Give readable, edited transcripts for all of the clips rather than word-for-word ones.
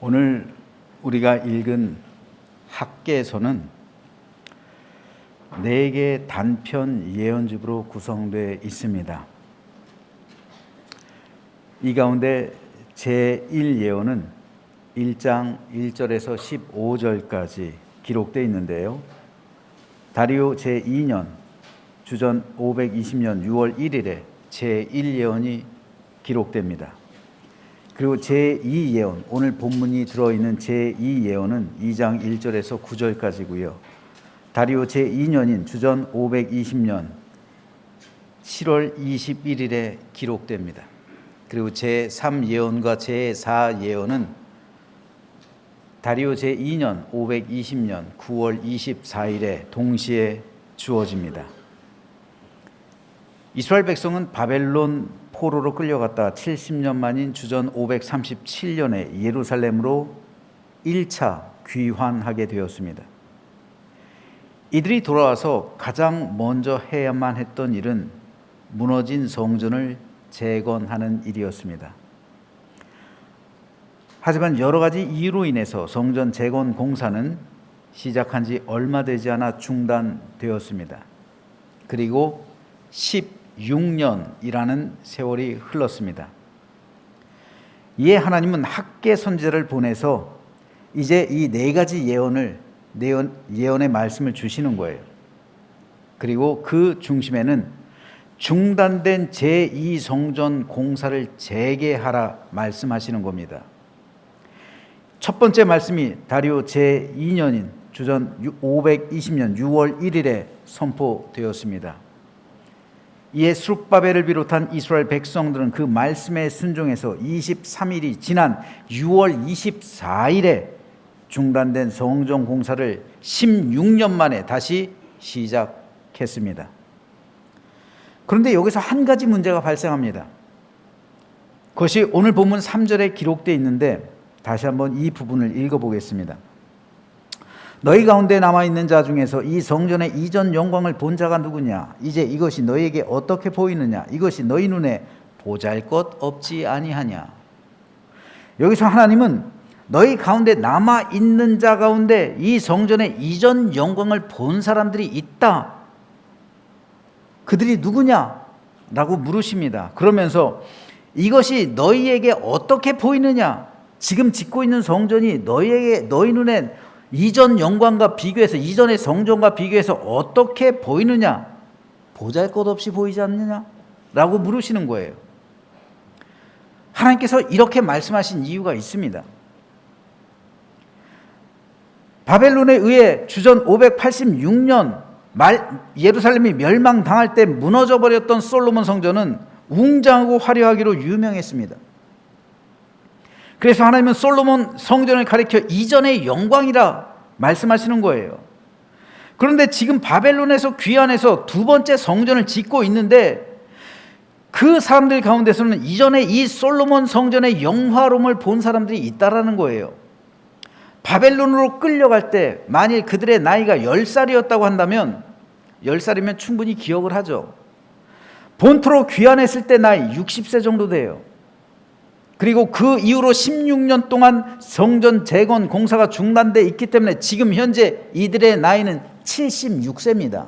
오늘 우리가 읽은 학개서는 4개의 단편 예언집으로 구성되어 있습니다. 이 가운데 제1예언은 1장 1절에서 15절까지 기록되어 있는데요. 다리오 제2년 주전 520년 6월 1일에 제1예언이 기록됩니다. 그리고 제2예언, 오늘 본문이 들어있는 제2예언은 2장 1절에서 9절까지고요. 다리오 제2년인 주전 520년 7월 21일에 기록됩니다. 그리고 제3예언과 제4예언은 다리오 제2년 520년 9월 24일에 동시에 주어집니다. 이스라엘 백성은 바벨론 포로로 끌려갔다가 70년 만인 주전 537년에 예루살렘으로 1차 귀환하게 되었습니다. 이들이 돌아와서 가장 먼저 해야만 했던 일은 무너진 성전을 재건하는 일이었습니다. 하지만 여러 가지 이유로 인해서 성전 재건 공사는 시작한 지 얼마 되지 않아 중단되었습니다. 그리고 16년이라는 세월이 흘렀습니다. 이에 하나님은 학개 선지자를 보내서 이제 이 4가지 예언의 말씀을 주시는 거예요. 그리고 그 중심에는 중단된 제2성전 공사를 재개하라 말씀하시는 겁니다. 첫 번째 말씀이 다리오 제2년인 주전 520년 6월 1일에 선포되었습니다. 이에 스룹바벨을 비롯한 이스라엘 백성들은 그 말씀에 순종해서 23일이 지난 6월 24일에 중단된 성전 공사를 16년 만에 다시 시작했습니다. 그런데 여기서 한 가지 문제가 발생합니다. 그것이 오늘 본문 3절에 기록되어 있는데 다시 한번 이 부분을 읽어보겠습니다. 너희 가운데 남아있는 자 중에서 이 성전의 이전 영광을 본 자가 누구냐? 이제 이것이 너희에게 어떻게 보이느냐? 이것이 너희 눈에 보잘것 없지 아니하냐? 여기서 하나님은 너희 가운데 남아있는 자 가운데 이 성전의 이전 영광을 본 사람들이 있다. 그들이 누구냐? 라고 물으십니다. 그러면서 이것이 너희에게 어떻게 보이느냐? 지금 짓고 있는 성전이 너희 눈에 이전 영광과 비교해서, 이전의 성전과 비교해서 어떻게 보이느냐? 보잘것없이 보이지 않느냐? 라고 물으시는 거예요. 하나님께서 이렇게 말씀하신 이유가 있습니다. 바벨론에 의해 주전 586년 예루살렘이 멸망당할 때 무너져 버렸던 솔로몬 성전은 웅장하고 화려하기로 유명했습니다. 그래서 하나님은 솔로몬 성전을 가리켜 이전의 영광이라 말씀하시는 거예요. 그런데 지금 바벨론에서 귀환해서 두 번째 성전을 짓고 있는데 그 사람들 가운데서는 이전에 이 솔로몬 성전의 영화로움을 본 사람들이 있다라는 거예요. 바벨론으로 끌려갈 때 만일 그들의 나이가 10살이었다고 한다면 10살이면 충분히 기억을 하죠. 본토로 귀환했을 때 나이 60세 정도 돼요. 그리고 그 이후로 16년 동안 성전 재건 공사가 중단돼 있기 때문에 지금 현재 이들의 나이는 76세입니다.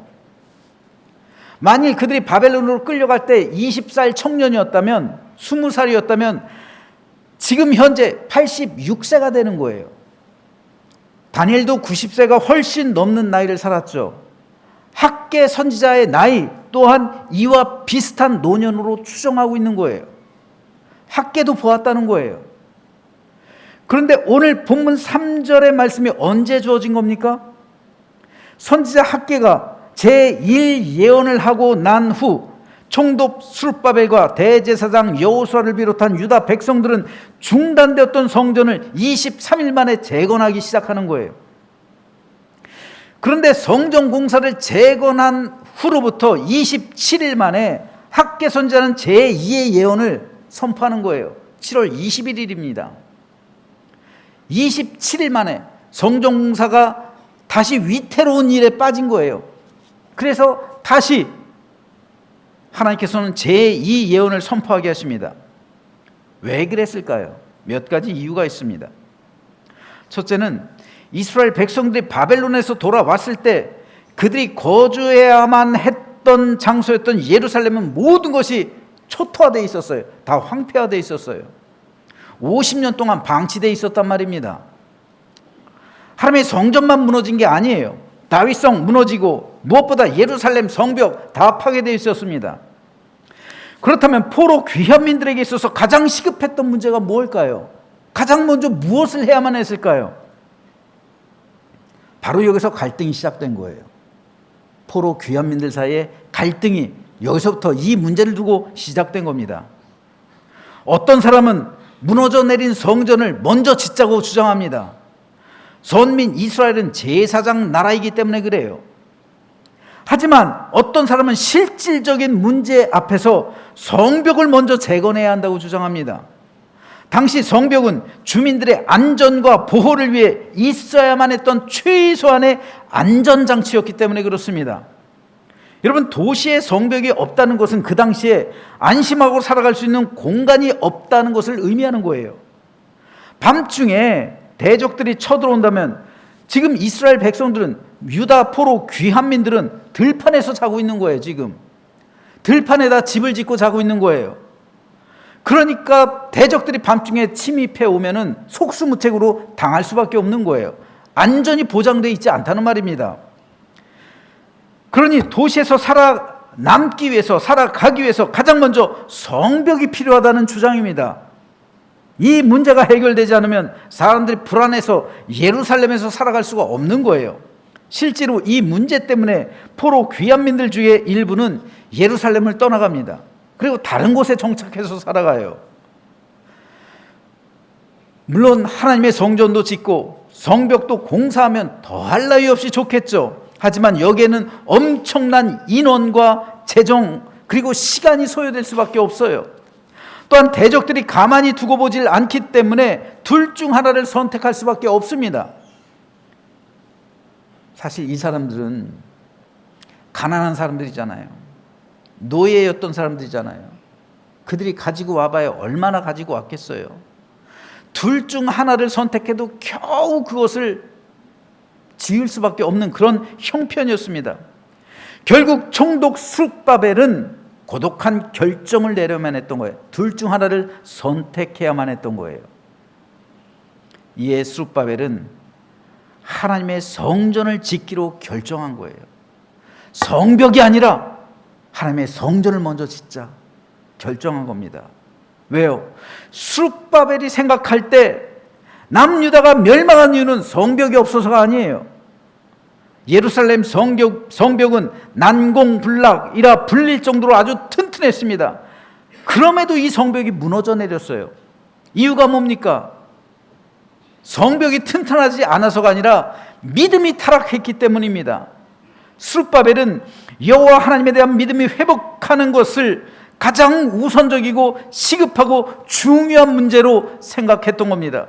만일 그들이 바벨론으로 끌려갈 때 20살 청년이었다면, 20살이었다면 지금 현재 86세가 되는 거예요. 다니엘도 90세가 훨씬 넘는 나이를 살았죠. 학개 선지자의 나이 또한 이와 비슷한 노년으로 추정하고 있는 거예요. 학개도 보았다는 거예요. 그런데 오늘 본문 3절의 말씀이 언제 주어진 겁니까? 선지자 학개가 제1예언을 하고 난 후 총독 스룹바벨과 대제사장 여호수아를 비롯한 유다 백성들은 중단되었던 성전을 23일 만에 재건하기 시작하는 거예요. 그런데 성전 공사를 재건한 후로부터 27일 만에 학개 선지자는 제2의 예언을 선포하는 거예요. 7월 21일입니다. 27일 만에 성전 공사가 다시 위태로운 일에 빠진 거예요. 그래서 다시 하나님께서는 제2 예언을 선포하게 하십니다. 왜 그랬을까요? 몇 가지 이유가 있습니다. 첫째는 이스라엘 백성들이 바벨론에서 돌아왔을 때 그들이 거주해야만 했던 장소였던 예루살렘은 모든 것이 초토화되어 있었어요. 다 황폐화되어 있었어요. 50년 동안 방치되어 있었단 말입니다. 하나님의 성전만 무너진 게 아니에요. 다윗성 무너지고 무엇보다 예루살렘 성벽 다 파괴되어 있었습니다. 그렇다면 포로 귀현민들에게 있어서 가장 시급했던 문제가 무엇일까요? 가장 먼저 무엇을 해야만 했을까요? 바로 여기서 갈등이 시작된 거예요. 포로 귀현민들 사이에 갈등이 여기서부터 이 문제를 두고 시작된 겁니다. 어떤 사람은 무너져 내린 성전을 먼저 짓자고 주장합니다. 선민 이스라엘은 제사장 나라이기 때문에 그래요. 하지만 어떤 사람은 실질적인 문제 앞에서 성벽을 먼저 재건해야 한다고 주장합니다. 당시 성벽은 주민들의 안전과 보호를 위해 있어야만 했던 최소한의 안전장치였기 때문에 그렇습니다. 여러분, 도시에 성벽이 없다는 것은 그 당시에 안심하고 살아갈 수 있는 공간이 없다는 것을 의미하는 거예요. 밤중에 대적들이 쳐들어온다면 지금 이스라엘 백성들은, 유다 포로 귀한민들은 들판에서 자고 있는 거예요. 지금 들판에다 집을 짓고 자고 있는 거예요. 그러니까 대적들이 밤중에 침입해 오면은 속수무책으로 당할 수밖에 없는 거예요. 안전이 보장되어 있지 않다는 말입니다. 그러니 도시에서 살아남기 위해서, 살아가기 위해서 가장 먼저 성벽이 필요하다는 주장입니다. 이 문제가 해결되지 않으면 사람들이 불안해서 예루살렘에서 살아갈 수가 없는 거예요. 실제로 이 문제 때문에 포로 귀한민들 중에 일부는 예루살렘을 떠나갑니다. 그리고 다른 곳에 정착해서 살아가요. 물론 하나님의 성전도 짓고 성벽도 공사하면 더할 나위 없이 좋겠죠. 하지만 여기에는 엄청난 인원과 재정 그리고 시간이 소요될 수밖에 없어요. 또한 대적들이 가만히 두고 보질 않기 때문에 둘 중 하나를 선택할 수밖에 없습니다. 사실 이 사람들은 가난한 사람들이잖아요. 노예였던 사람들이잖아요. 그들이 가지고 와봐야 얼마나 가지고 왔겠어요. 둘 중 하나를 선택해도 겨우 그것을 지을 수밖에 없는 그런 형편이었습니다. 결국 총독 스룹바벨은 고독한 결정을 내려야만 했던 거예요. 둘 중 하나를 선택해야만 했던 거예요. 이에 스룹바벨은 하나님의 성전을 짓기로 결정한 거예요. 성벽이 아니라 하나님의 성전을 먼저 짓자 결정한 겁니다. 왜요? 스룹바벨이 생각할 때 남유다가 멸망한 이유는 성벽이 없어서가 아니에요. 예루살렘 성벽은 난공불락이라 불릴 정도로 아주 튼튼했습니다. 그럼에도 이 성벽이 무너져 내렸어요. 이유가 뭡니까? 성벽이 튼튼하지 않아서가 아니라 믿음이 타락했기 때문입니다. 스룹바벨은 여호와 하나님에 대한 믿음이 회복하는 것을 가장 우선적이고 시급하고 중요한 문제로 생각했던 겁니다.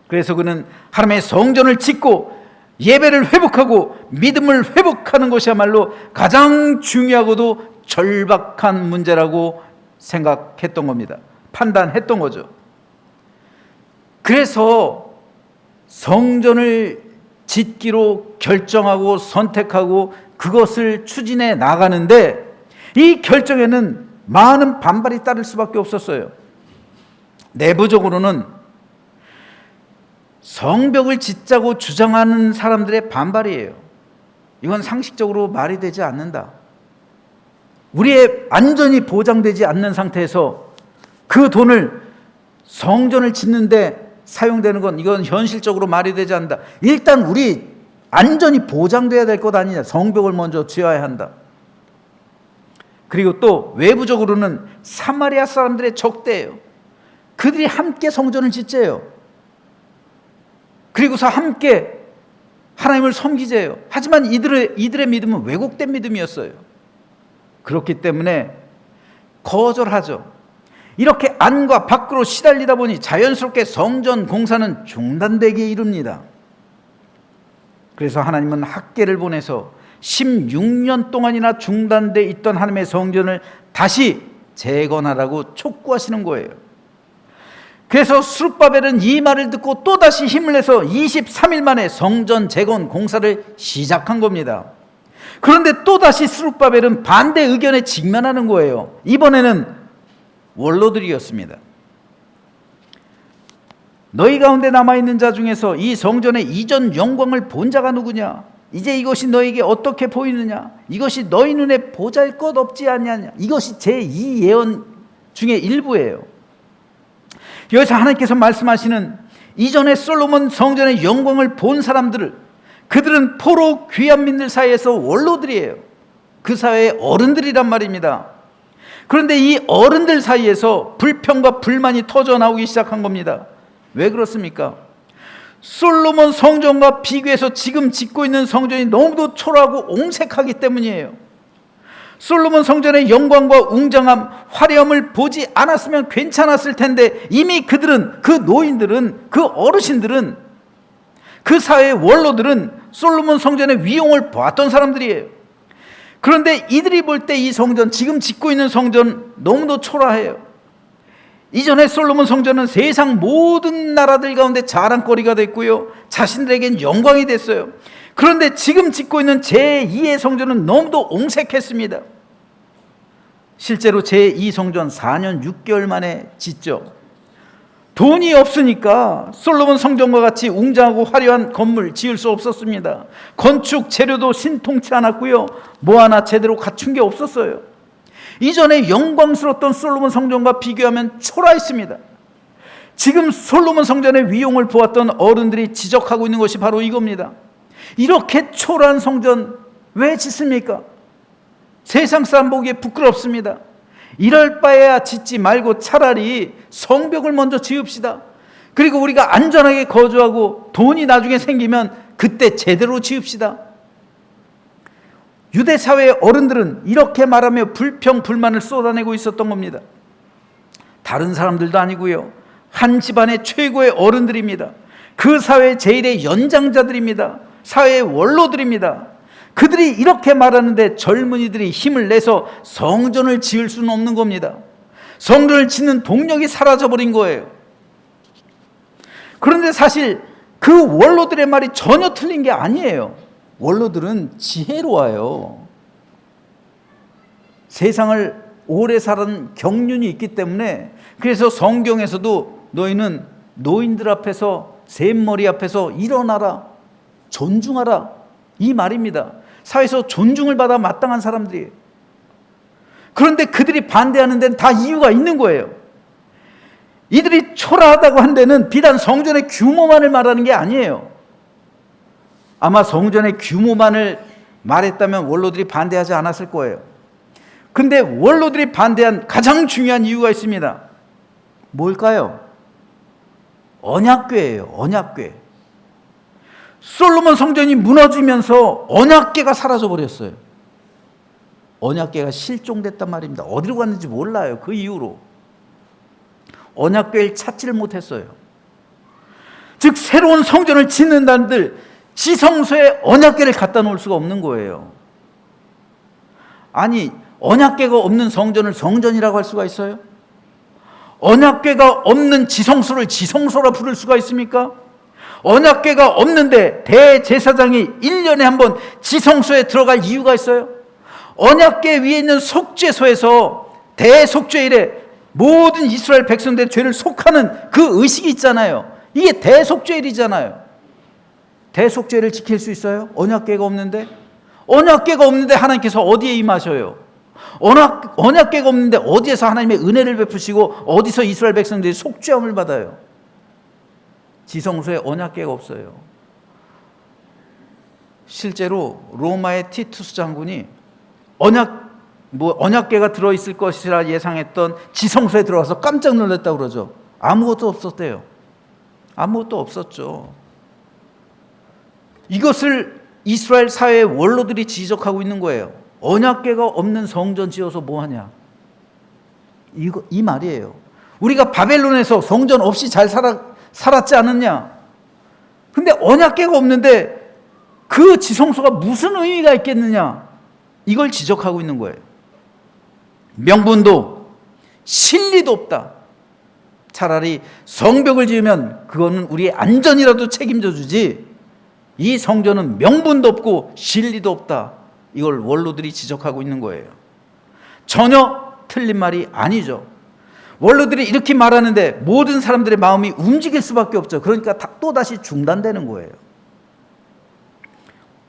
그래서 그는 하나님의 성전을 짓고 예배를 회복하고 믿음을 회복하는 것이야말로 가장 중요하고도 절박한 문제라고 생각했던 겁니다. 판단했던 거죠. 그래서 성전을 짓기로 결정하고 선택하고 그것을 추진해 나가는데 이 결정에는 많은 반발이 따를 수밖에 없었어요. 내부적으로는 성벽을 짓자고 주장하는 사람들의 반발이에요. 이건 상식적으로 말이 되지 않는다. 우리의 안전이 보장되지 않는 상태에서 그 돈을 성전을 짓는데 사용되는 건 이건 현실적으로 말이 되지 않는다. 일단 우리 안전이 보장돼야 될 것 아니냐. 성벽을 먼저 지어야 한다. 그리고 또 외부적으로는 사마리아 사람들의 적대예요. 그들이 함께 성전을 짓재요. 그리고서 함께 하나님을 섬기재요. 하지만 이들의 믿음은 왜곡된 믿음이었어요. 그렇기 때문에 거절하죠. 이렇게 안과 밖으로 시달리다 보니 자연스럽게 성전 공사는 중단되기에 이릅니다. 그래서 하나님은 학개를 보내서 16년 동안이나 중단돼 있던 하나님의 성전을 다시 재건하라고 촉구하시는 거예요. 그래서 스룹바벨은 이 말을 듣고 또다시 힘을 내서 23일 만에 성전 재건 공사를 시작한 겁니다. 그런데 또다시 스룹바벨은 반대 의견에 직면하는 거예요. 이번에는 원로들이었습니다. 너희 가운데 남아있는 자 중에서 이 성전의 이전 영광을 본 자가 누구냐? 이제 이것이 너에게 어떻게 보이느냐? 이것이 너희 눈에 보잘것없지 않냐냐? 이것이 제2 예언 중에 일부예요. 여기서 하나님께서 말씀하시는 이전에 솔로몬 성전의 영광을 본 사람들을, 그들은 포로 귀환민들 사이에서 원로들이에요. 그 사회의 어른들이란 말입니다. 그런데 이 어른들 사이에서 불평과 불만이 터져 나오기 시작한 겁니다. 왜 그렇습니까? 솔로몬 성전과 비교해서 지금 짓고 있는 성전이 너무도 초라하고 옹색하기 때문이에요. 솔로몬 성전의 영광과 웅장함, 화려함을 보지 않았으면 괜찮았을 텐데 이미 그들은, 그 노인들은, 그 어르신들은, 그 사회의 원로들은 솔로몬 성전의 위용을 보았던 사람들이에요. 그런데 이들이 볼 때 이 성전, 지금 짓고 있는 성전 너무도 초라해요. 이전에 솔로몬 성전은 세상 모든 나라들 가운데 자랑거리가 됐고요, 자신들에겐 영광이 됐어요. 그런데 지금 짓고 있는 제2의 성전은 너무도 옹색했습니다. 실제로 제2 성전 4년 6개월 만에 짓죠. 돈이 없으니까 솔로몬 성전과 같이 웅장하고 화려한 건물 지을 수 없었습니다. 건축 재료도 신통치 않았고요, 뭐 하나 제대로 갖춘 게 없었어요. 이전에 영광스러웠던 솔로몬 성전과 비교하면 초라했습니다. 지금 솔로몬 성전의 위용을 보았던 어른들이 지적하고 있는 것이 바로 이겁니다. 이렇게 초라한 성전 왜 짓습니까? 세상 사람 보기에 부끄럽습니다. 이럴 바에야 짓지 말고 차라리 성벽을 먼저 지읍시다. 그리고 우리가 안전하게 거주하고 돈이 나중에 생기면 그때 제대로 지읍시다. 유대 사회의 어른들은 이렇게 말하며 불평 불만을 쏟아내고 있었던 겁니다. 다른 사람들도 아니고요, 한 집안의 최고의 어른들입니다. 그 사회의 제일의 연장자들입니다. 사회의 원로들입니다. 그들이 이렇게 말하는데 젊은이들이 힘을 내서 성전을 지을 수는 없는 겁니다. 성전을 짓는 동력이 사라져버린 거예요. 그런데 사실 그 원로들의 말이 전혀 틀린 게 아니에요. 원로들은 지혜로워요. 세상을 오래 살은 경륜이 있기 때문에, 그래서 성경에서도 너희는 노인들 앞에서, 샘머리 앞에서 일어나라, 존중하라, 이 말입니다. 사회에서 존중을 받아 마땅한 사람들이에요. 그런데 그들이 반대하는 데는 다 이유가 있는 거예요. 이들이 초라하다고 한 데는 비단 성전의 규모만을 말하는 게 아니에요. 아마 성전의 규모만을 말했다면 원로들이 반대하지 않았을 거예요. 근데 원로들이 반대한 가장 중요한 이유가 있습니다. 뭘까요? 언약궤예요. 언약궤. 솔로몬 성전이 무너지면서 언약궤가 사라져 버렸어요. 언약궤가 실종됐단 말입니다. 어디로 갔는지 몰라요. 그 이후로 언약궤를 찾지를 못했어요. 즉 새로운 성전을 짓는다는들 지성소에 언약궤를 갖다 놓을 수가 없는 거예요. 아니, 언약궤가 없는 성전을 성전이라고 할 수가 있어요? 언약궤가 없는 지성소를 지성소라 부를 수가 있습니까? 언약궤가 없는데 대제사장이 1년에 한 번 지성소에 들어갈 이유가 있어요? 언약궤 위에 있는 속죄소에서 대속죄일에 모든 이스라엘 백성들의 죄를 속하는 그 의식이 있잖아요. 이게 대속죄일이잖아요. 대속죄를 지킬 수 있어요? 언약궤가 없는데? 언약궤가 없는데 하나님께서 어디에 임하셔요? 언약궤가 없는데 어디에서 하나님의 은혜를 베푸시고 어디서 이스라엘 백성들이 속죄함을 받아요? 지성소에 언약궤가 없어요. 실제로 로마의 티투스 장군이 언약궤가 들어있을 것이라 예상했던 지성소에 들어가서 깜짝 놀랐다고 그러죠. 아무것도 없었대요. 아무것도 없었죠. 이것을 이스라엘 사회의 원로들이 지적하고 있는 거예요. 언약궤가 없는 성전 지어서 뭐하냐, 이 말이에요. 우리가 바벨론에서 성전 없이 잘 살았지 않았냐? 근데 언약궤가 없는데 그 지성소가 무슨 의미가 있겠느냐? 이걸 지적하고 있는 거예요. 명분도 실리도 없다. 차라리 성벽을 지으면 그거는 우리의 안전이라도 책임져 주지, 이 성전은 명분도 없고 실리도 없다, 이걸 원로들이 지적하고 있는 거예요. 전혀 틀린 말이 아니죠. 원로들이 이렇게 말하는데 모든 사람들의 마음이 움직일 수밖에 없죠. 그러니까 또다시 중단되는 거예요.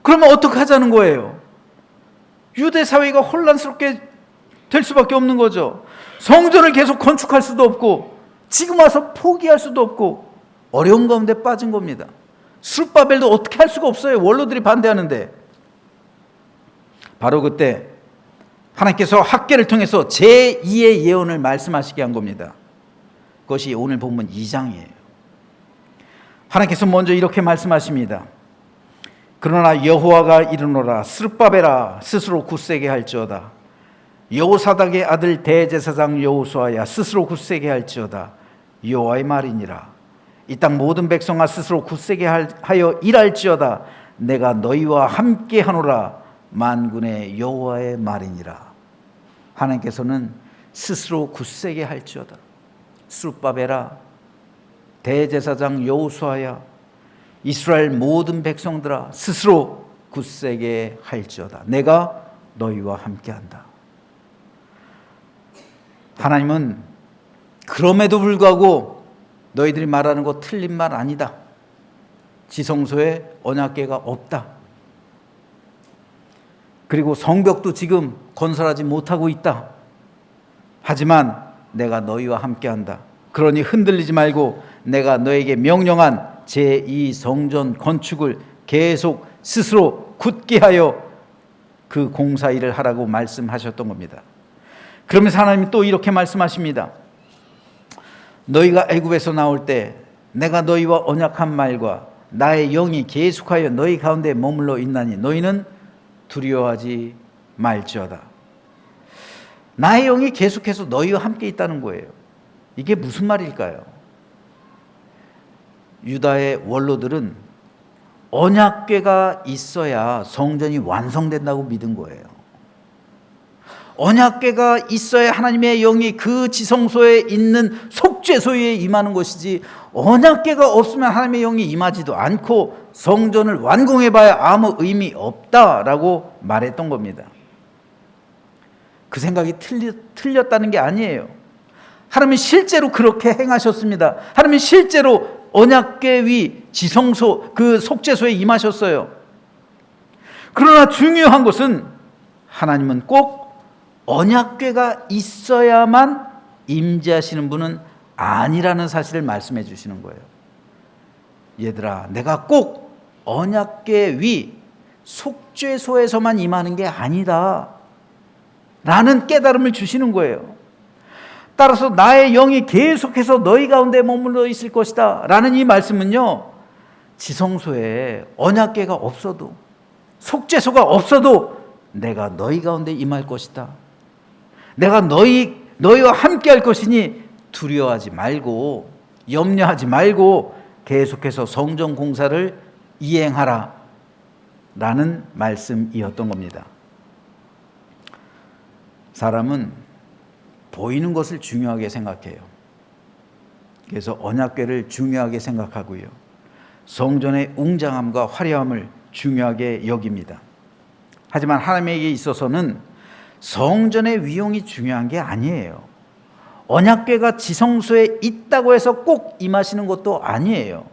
그러면 어떻게 하자는 거예요? 유대 사회가 혼란스럽게 될 수밖에 없는 거죠. 성전을 계속 건축할 수도 없고 지금 와서 포기할 수도 없고 어려운 가운데 빠진 겁니다. 스룹바벨도 어떻게 할 수가 없어요. 원로들이 반대하는데. 바로 그때 하나님께서 학개를 통해서 제2의 예언을 말씀하시게 한 겁니다. 그것이 오늘 본문 2장이에요. 하나님께서 먼저 이렇게 말씀하십니다. 그러나 여호와가 이르노라, 스룹바벨아 스스로 굳세게 할지어다. 여호사닥의 아들 대제사장 여호수아야 스스로 굳세게 할지어다. 여호와의 말이니라. 이 땅 모든 백성아 스스로 굳세게 하여 일할지어다. 내가 너희와 함께 하노라. 만군의 여호와의 말이니라. 하나님께서는 스스로 굳세게 할지어다. 스룹바벨아, 대제사장 여호수아야, 이스라엘 모든 백성들아 스스로 굳세게 할지어다. 내가 너희와 함께한다. 하나님은 그럼에도 불구하고 너희들이 말하는 거 틀린 말 아니다. 지성소에 언약궤가 없다. 그리고 성벽도 지금 건설하지 못하고 있다. 하지만 내가 너희와 함께한다. 그러니 흔들리지 말고 내가 너에게 명령한 제2성전 건축을 계속 스스로 굳게 하여 그 공사 일을 하라고 말씀하셨던 겁니다. 그러면서 하나님이 또 이렇게 말씀하십니다. 너희가 애굽에서 나올 때 내가 너희와 언약한 말과 나의 영이 계속하여 너희 가운데 머물러 있나니 너희는 두려워하지 말지어다. 나의 영이 계속해서 너희와 함께 있다는 거예요. 이게 무슨 말일까요? 유다의 원로들은 언약궤가 있어야 성전이 완성된다고 믿은 거예요. 언약궤가 있어야 하나님의 영이 그 지성소에 있는 속죄소에 임하는 것이지, 언약궤가 없으면 하나님의 영이 임하지도 않고 성전을 완공해봐야 아무 의미 없다라고 말했던 겁니다. 그 생각이 틀렸다는 게 아니에요. 하나님은 실제로 그렇게 행하셨습니다. 하나님은 실제로 언약궤 위 지성소 그 속죄소에 임하셨어요. 그러나 중요한 것은 하나님은 꼭 언약궤가 있어야만 임재하시는 분은 아니라는 사실을 말씀해 주시는 거예요. 얘들아, 내가 꼭 언약궤 위 속죄소에서만 임하는 게 아니다 라는 깨달음을 주시는 거예요. 따라서 나의 영이 계속해서 너희 가운데 머물러 있을 것이다 라는 이 말씀은요, 지성소에 언약궤가 없어도 속죄소가 없어도 내가 너희 가운데 임할 것이다. 내가 너희와 함께 할 것이니 두려워하지 말고 염려하지 말고 계속해서 성전 공사를 이행하라 라는 말씀이었던 겁니다. 사람은 보이는 것을 중요하게 생각해요. 그래서 언약궤를 중요하게 생각하고요, 성전의 웅장함과 화려함을 중요하게 여깁니다. 하지만 하나님에게 있어서는 성전의 위용이 중요한 게 아니에요. 언약궤가 지성소에 있다고 해서 꼭 임하시는 것도 아니에요.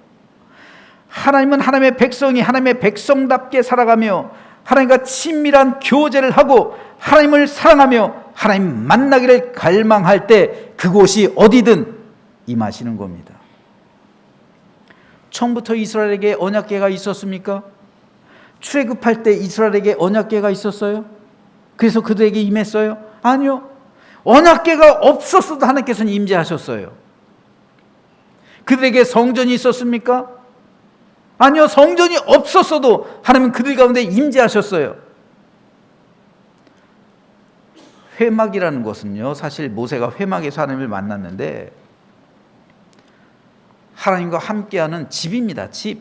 하나님은 하나님의 백성이 하나님의 백성답게 살아가며 하나님과 친밀한 교제를 하고 하나님을 사랑하며 하나님 만나기를 갈망할 때 그곳이 어디든 임하시는 겁니다. 처음부터 이스라엘에게 언약궤가 있었습니까? 출애굽할 때 이스라엘에게 언약궤가 있었어요? 그래서 그들에게 임했어요? 아니요. 언약궤가 없었어도 하나님께서는 임재하셨어요. 그들에게 성전이 있었습니까? 아니요. 성전이 없었어도 하나님은 그들 가운데 임재하셨어요. 회막이라는 것은요, 사실 모세가 회막에서 하나님을 만났는데 하나님과 함께하는 집입니다. 집.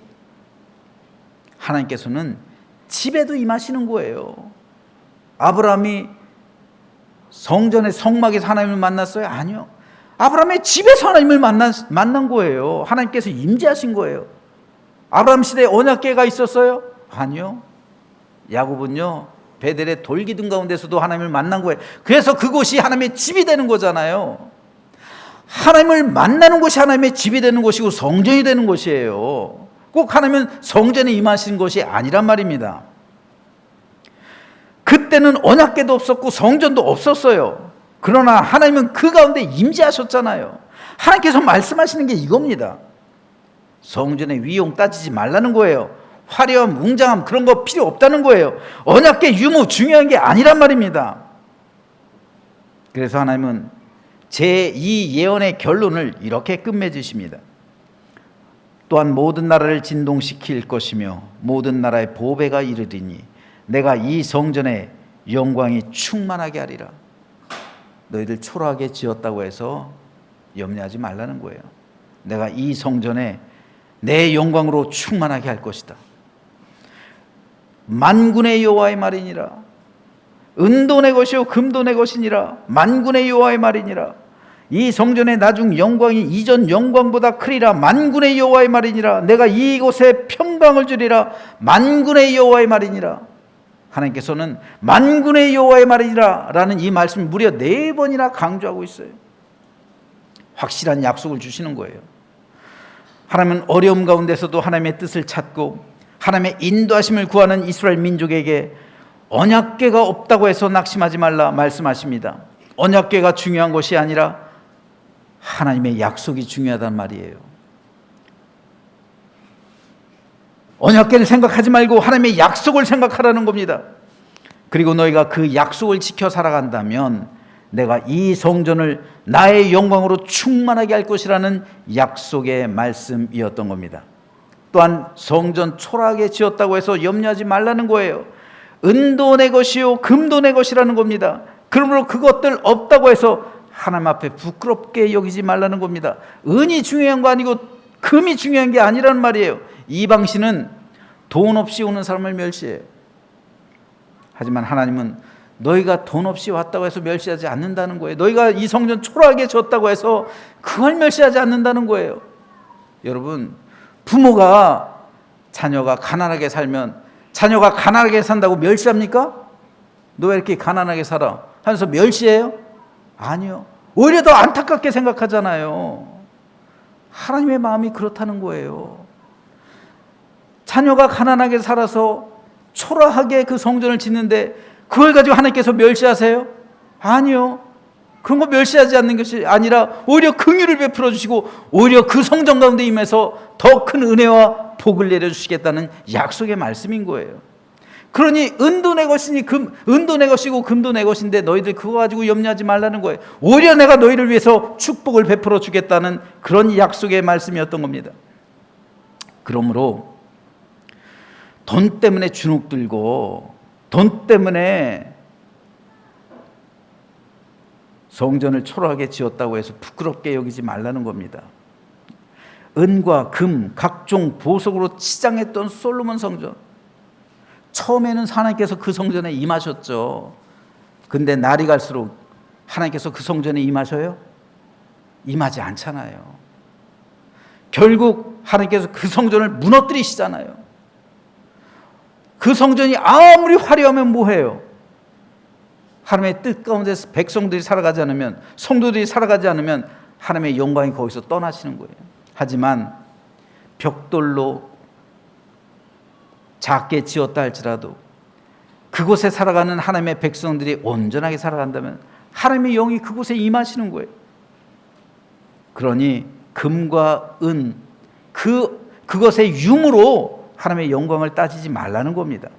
하나님께서는 집에도 임하시는 거예요. 아브라함이 성전의 성막에서 하나님을 만났어요? 아니요. 아브라함의 집에서 하나님을 만난 거예요. 하나님께서 임재하신 거예요. 아브라함 시대에 언약궤가 있었어요? 아니요. 야곱은요, 베델의 돌기둥 가운데서도 하나님을 만난 거예요. 그래서 그곳이 하나님의 집이 되는 거잖아요. 하나님을 만나는 곳이 하나님의 집이 되는 곳이고 성전이 되는 곳이에요. 꼭 하나님은 성전에 임하신 것이 아니란 말입니다. 그때는 언약궤도 없었고 성전도 없었어요. 그러나 하나님은 그 가운데 임재하셨잖아요. 하나님께서 말씀하시는 게 이겁니다. 성전의 위용 따지지 말라는 거예요. 화려함, 웅장함 그런 거 필요 없다는 거예요. 언약궤 유무 중요한 게 아니란 말입니다. 그래서 하나님은 제2 예언의 결론을 이렇게 끝맺으십니다. 또한 모든 나라를 진동시킬 것이며 모든 나라의 보배가 이르리니 내가 이 성전에 영광이 충만하게 하리라. 너희들 초라하게 지었다고 해서 염려하지 말라는 거예요. 내가 이 성전에 내 영광으로 충만하게 할 것이다. 만군의 여호와의 말이니라. 은도 내 것이요 금도 내 것이니라. 만군의 여호와의 말이니라. 이 성전의 나중 영광이 이전 영광보다 크리라. 만군의 여호와의 말이니라. 내가 이곳에 평강을 주리라. 만군의 여호와의 말이니라. 하나님께서는 만군의 여호와의 말이니라 라는 이 말씀을 무려 4번이나 강조하고 있어요. 확실한 약속을 주시는 거예요. 하나님은 어려움 가운데서도 하나님의 뜻을 찾고 하나님의 인도하심을 구하는 이스라엘 민족에게 언약궤가 없다고 해서 낙심하지 말라 말씀하십니다. 언약궤가 중요한 것이 아니라 하나님의 약속이 중요하단 말이에요. 언약궤를 생각하지 말고 하나님의 약속을 생각하라는 겁니다. 그리고 너희가 그 약속을 지켜 살아간다면 내가 이 성전을 나의 영광으로 충만하게 할 것이라는 약속의 말씀이었던 겁니다. 또한 성전 초라하게 지었다고 해서 염려하지 말라는 거예요. 은도 내 것이요 금도 내 것이라는 겁니다. 그러므로 그것들 없다고 해서 하나님 앞에 부끄럽게 여기지 말라는 겁니다. 은이 중요한 거 아니고 금이 중요한 게 아니라는 말이에요. 이방신은 돈 없이 오는 사람을 멸시해요. 하지만 하나님은 너희가 돈 없이 왔다고 해서 멸시하지 않는다는 거예요. 너희가 이 성전 초라하게 졌다고 해서 그걸 멸시하지 않는다는 거예요. 여러분, 부모가 자녀가 가난하게 살면 자녀가 가난하게 산다고 멸시합니까? 너 왜 이렇게 가난하게 살아? 하면서 멸시해요? 아니요. 오히려 더 안타깝게 생각하잖아요. 하나님의 마음이 그렇다는 거예요. 자녀가 가난하게 살아서 초라하게 그 성전을 짓는데 그걸 가지고 하나님께서 멸시하세요? 아니요. 그런 거 멸시하지 않는 것이 아니라 오히려 긍휼을 베풀어 주시고 오히려 그 성전 가운데 임해서 더 큰 은혜와 복을 내려주시겠다는 약속의 말씀인 거예요. 그러니 은도 내 것이니 은도 내 것이고 금도 내 것인데 너희들 그거 가지고 염려하지 말라는 거예요. 오히려 내가 너희를 위해서 축복을 베풀어 주겠다는 그런 약속의 말씀이었던 겁니다. 그러므로 돈 때문에 주눅 들고 돈 때문에 성전을 초라하게 지었다고 해서 부끄럽게 여기지 말라는 겁니다. 은과 금, 각종 보석으로 치장했던 솔로몬 성전. 처음에는 하나님께서 그 성전에 임하셨죠. 근데 날이 갈수록 하나님께서 그 성전에 임하셔요? 임하지 않잖아요. 결국 하나님께서 그 성전을 무너뜨리시잖아요. 그 성전이 아무리 화려하면 뭐해요? 하나님의 뜻 가운데서 백성들이 살아가지 않으면, 성도들이 살아가지 않으면 하나님의 영광이 거기서 떠나시는 거예요. 하지만 벽돌로 작게 지었다 할지라도 그곳에 살아가는 하나님의 백성들이 온전하게 살아간다면 하나님의 영이 그곳에 임하시는 거예요. 그러니 금과 은, 그것의 유무로 하나님의 영광을 따지지 말라는 겁니다.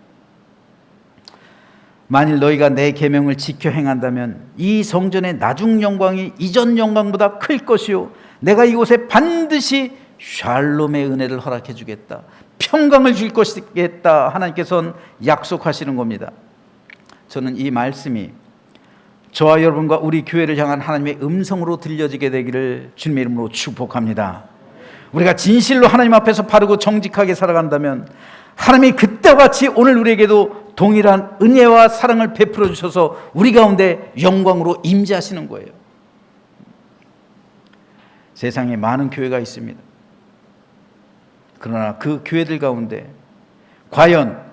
만일 너희가 내 계명을 지켜 행한다면 이 성전의 나중 영광이 이전 영광보다 클 것이요 내가 이곳에 반드시 샬롬의 은혜를 허락해 주겠다, 평강을 줄 것이겠다 하나님께서는 약속하시는 겁니다. 저는 이 말씀이 저와 여러분과 우리 교회를 향한 하나님의 음성으로 들려지게 되기를 주님의 이름으로 축복합니다. 우리가 진실로 하나님 앞에서 바르고 정직하게 살아간다면 하나님이 그때와 같이 오늘 우리에게도 동일한 은혜와 사랑을 베풀어 주셔서 우리 가운데 영광으로 임재하시는 거예요. 세상에 많은 교회가 있습니다. 그러나 그 교회들 가운데 과연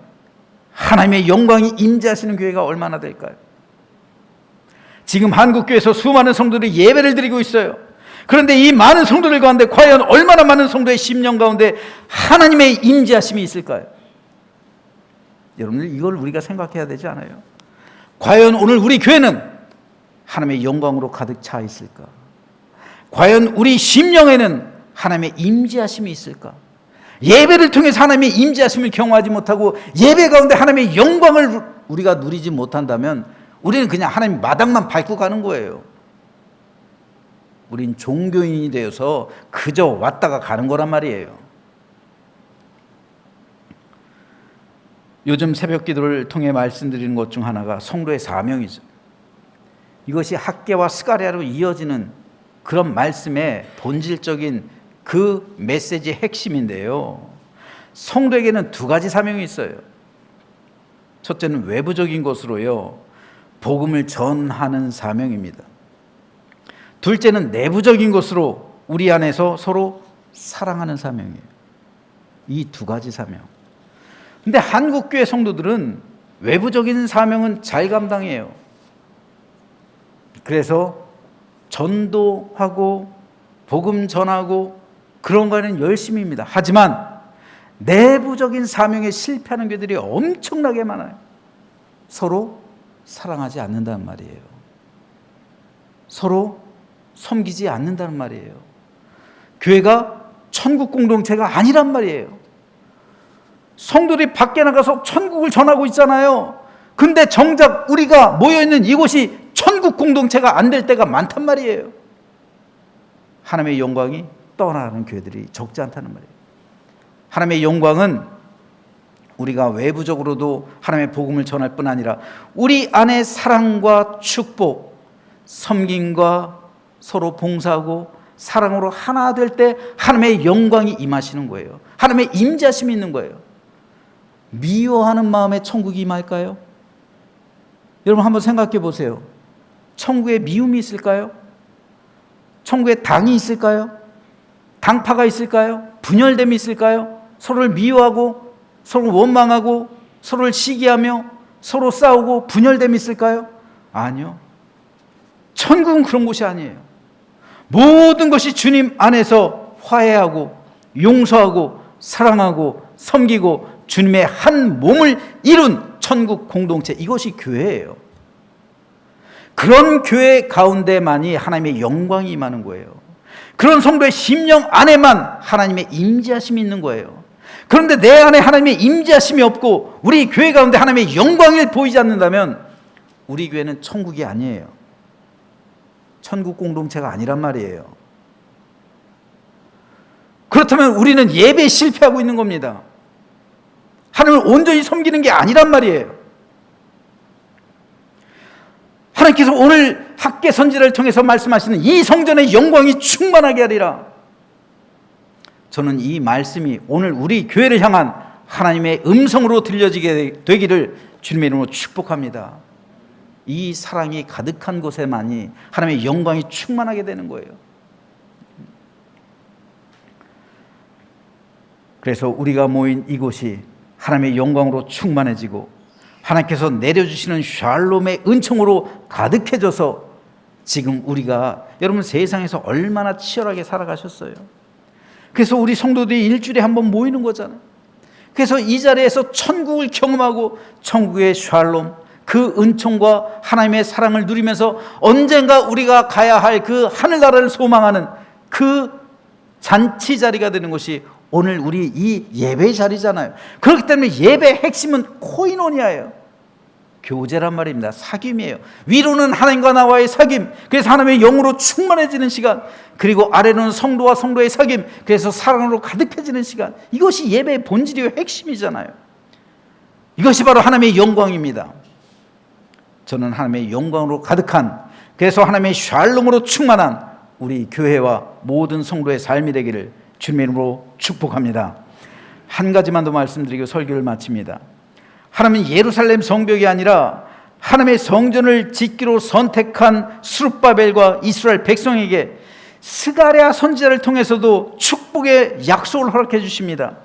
하나님의 영광이 임재하시는 교회가 얼마나 될까요? 지금 한국교회에서 수많은 성도들이 예배를 드리고 있어요. 그런데 이 많은 성도들 가운데 과연 얼마나 많은 성도의 심령 가운데 하나님의 임재하심이 있을까요? 여러분들, 이걸 우리가 생각해야 되지 않아요? 과연 오늘 우리 교회는 하나님의 영광으로 가득 차 있을까? 과연 우리 심령에는 하나님의 임재하심이 있을까? 예배를 통해서 하나님의 임재하심을 경험하지 못하고 예배 가운데 하나님의 영광을 우리가 누리지 못한다면 우리는 그냥 하나님 마당만 밟고 가는 거예요. 우린 종교인이 되어서 그저 왔다가 가는 거란 말이에요. 요즘 새벽 기도를 통해 말씀드리는 것 중 하나가 성도의 사명이죠. 이것이 학개와 스가랴로 이어지는 그런 말씀의 본질적인 그 메시지의 핵심인데요. 성도에게는 두 가지 사명이 있어요. 첫째는 외부적인 것으로요, 복음을 전하는 사명입니다. 둘째는 내부적인 것으로 우리 안에서 서로 사랑하는 사명이에요. 이 두 가지 사명. 근데 한국교회 성도들은 외부적인 사명은 잘 감당해요. 그래서 전도하고 복음 전하고 그런 거는 열심히입니다. 하지만 내부적인 사명에 실패하는 교회들이 엄청나게 많아요. 서로 사랑하지 않는다는 말이에요. 서로 섬기지 않는다는 말이에요. 교회가 천국 공동체가 아니란 말이에요. 성도들이 밖에 나가서 천국을 전하고 있잖아요. 근데 정작 우리가 모여있는 이곳이 천국 공동체가 안 될 때가 많단 말이에요. 하나님의 영광이 떠나가는 교회들이 적지 않다는 말이에요. 하나님의 영광은 우리가 외부적으로도 하나님의 복음을 전할 뿐 아니라 우리 안에 사랑과 축복, 섬김과 서로 봉사하고 사랑으로 하나 될 때 하나님의 영광이 임하시는 거예요. 하나님의 임재하심이 있는 거예요. 미워하는 마음에 천국이 임할까요? 여러분 한번 생각해 보세요. 천국에 미움이 있을까요? 천국에 당이 있을까요? 당파가 있을까요? 분열됨이 있을까요? 서로를 미워하고 서로 원망하고 서로를 시기하며 서로 싸우고 분열됨이 있을까요? 아니요. 천국은 그런 곳이 아니에요. 모든 것이 주님 안에서 화해하고 용서하고 사랑하고 섬기고 주님의 한 몸을 이룬 천국 공동체, 이것이 교회예요. 그런 교회 가운데만이 하나님의 영광이 임하는 거예요. 그런 성도의 심령 안에만 하나님의 임재하심이 있는 거예요. 그런데 내 안에 하나님의 임재하심이 없고 우리 교회 가운데 하나님의 영광이 보이지 않는다면 우리 교회는 천국이 아니에요. 천국 공동체가 아니란 말이에요. 그렇다면 우리는 예배에 실패하고 있는 겁니다. 하나님을 온전히 섬기는 게 아니란 말이에요. 하나님께서 오늘 학개 선지자를 통해서 말씀하시는 이 성전의 영광이 충만하게 하리라. 저는 이 말씀이 오늘 우리 교회를 향한 하나님의 음성으로 들려지게 되기를 주님의 이름으로 축복합니다. 이 사랑이 가득한 곳에만이 하나님의 영광이 충만하게 되는 거예요. 그래서 우리가 모인 이곳이 하나님의 영광으로 충만해지고 하나님께서 내려주시는 샬롬의 은총으로 가득해져서 지금 우리가, 여러분 세상에서 얼마나 치열하게 살아가셨어요. 그래서 우리 성도들이 일주일에 한 번 모이는 거잖아요. 그래서 이 자리에서 천국을 경험하고 천국의 샬롬, 그 은총과 하나님의 사랑을 누리면서 언젠가 우리가 가야 할 그 하늘나라를 소망하는 그 잔치 자리가 되는 것이 오늘 우리 이 예배 자리잖아요. 그렇기 때문에 예배의 핵심은 코이노니아예요. 교제란 말입니다. 사귐이에요. 위로는 하나님과 나와의 사귐, 그래서 하나님의 영으로 충만해지는 시간, 그리고 아래로는 성도와 성도의 사귐, 그래서 사랑으로 가득해지는 시간. 이것이 예배의 본질이요 핵심이잖아요. 이것이 바로 하나님의 영광입니다. 저는 하나님의 영광으로 가득한, 그래서 하나님의 샬롬으로 충만한 우리 교회와 모든 성도의 삶이 되기를 주님의 이름으로 축복합니다. 한 가지만 더 말씀드리고 설교를 마칩니다. 하나님은 예루살렘 성벽이 아니라 하나님의 성전을 짓기로 선택한 스룹바벨과 이스라엘 백성에게 스가랴 선지자를 통해서도 축복의 약속을 허락해 주십니다.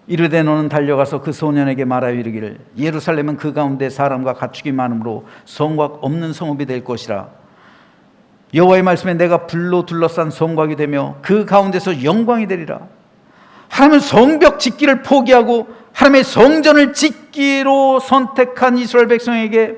이르되 너는 달려가서 그 소년에게 말하여 이르기를 예루살렘은 그 가운데 사람과 가축이 많으므로 성곽 없는 성읍이 될 것이라. 여호와의 말씀에 내가 불로 둘러싼 성곽이 되며 그 가운데서 영광이 되리라. 하나님은 성벽 짓기를 포기하고 하나님의 성전을 짓기로 선택한 이스라엘 백성에게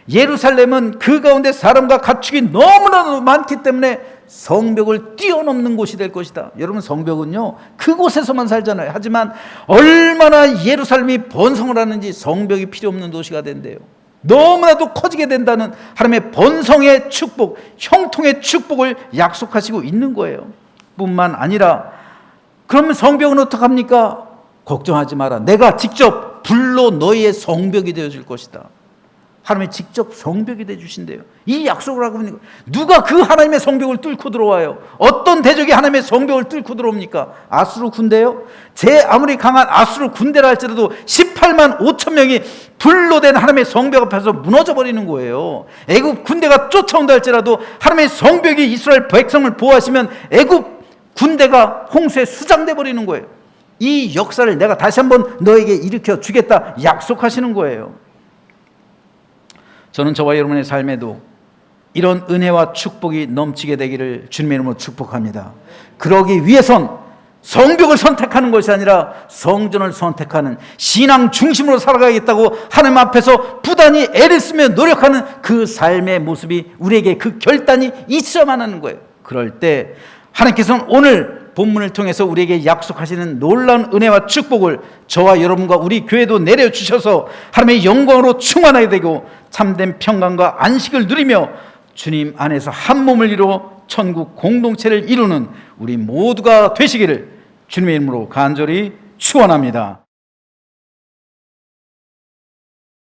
예루살렘은 그 가운데 사람과 가축이 너무나도 많기 때문에 성벽을 뛰어넘는 곳이 될 것이다. 여러분, 성벽은요 그곳에서만 살잖아요. 하지만 얼마나 예루살렘이 번성을 하는지 성벽이 필요 없는 도시가 된대요. 너무나도 커지게 된다는 하나님의 번성의 축복, 형통의 축복을 약속하시고 있는 거예요. 뿐만 아니라 그러면 성벽은 어떡합니까? 걱정하지 마라. 내가 직접 불로 너희의 성벽이 되어줄 것이다. 하나님이 직접 성벽이 되어주신대요. 이 약속을 하고 있는 거예요. 누가 그 하나님의 성벽을 뚫고 들어와요? 어떤 대적이 하나님의 성벽을 뚫고 들어옵니까? 아수르 군대요? 제 아무리 강한 아수르 군대라 할지라도 18만 5천 명이 불로 된 하나님의 성벽 앞에서 무너져 버리는 거예요. 애굽 군대가 쫓아온다 할지라도 하나님의 성벽이 이스라엘 백성을 보호하시면 애굽 군대가 홍수에 수장돼 버리는 거예요. 이 역사를 내가 다시 한번 너에게 일으켜 주겠다 약속하시는 거예요. 저는 저와 여러분의 삶에도 이런 은혜와 축복이 넘치게 되기를 주님의 이름으로 축복합니다. 그러기 위해선 성벽을 선택하는 것이 아니라 성전을 선택하는 신앙 중심으로 살아가겠다고 하나님 앞에서 부단히 애를 쓰며 노력하는 그 삶의 모습이 우리에게 그 결단이 있어야만 하는 거예요. 그럴 때 하나님께서는 오늘 본문을 통해서 우리에게 약속하시는 놀라운 은혜와 축복을 저와 여러분과 우리 교회도 내려주셔서 하나님의 영광으로 충만하게 되고 참된 평강과 안식을 누리며 주님 안에서 한 몸을 이루어 천국 공동체를 이루는 우리 모두가 되시기를 주님의 이름으로 간절히 축원합니다.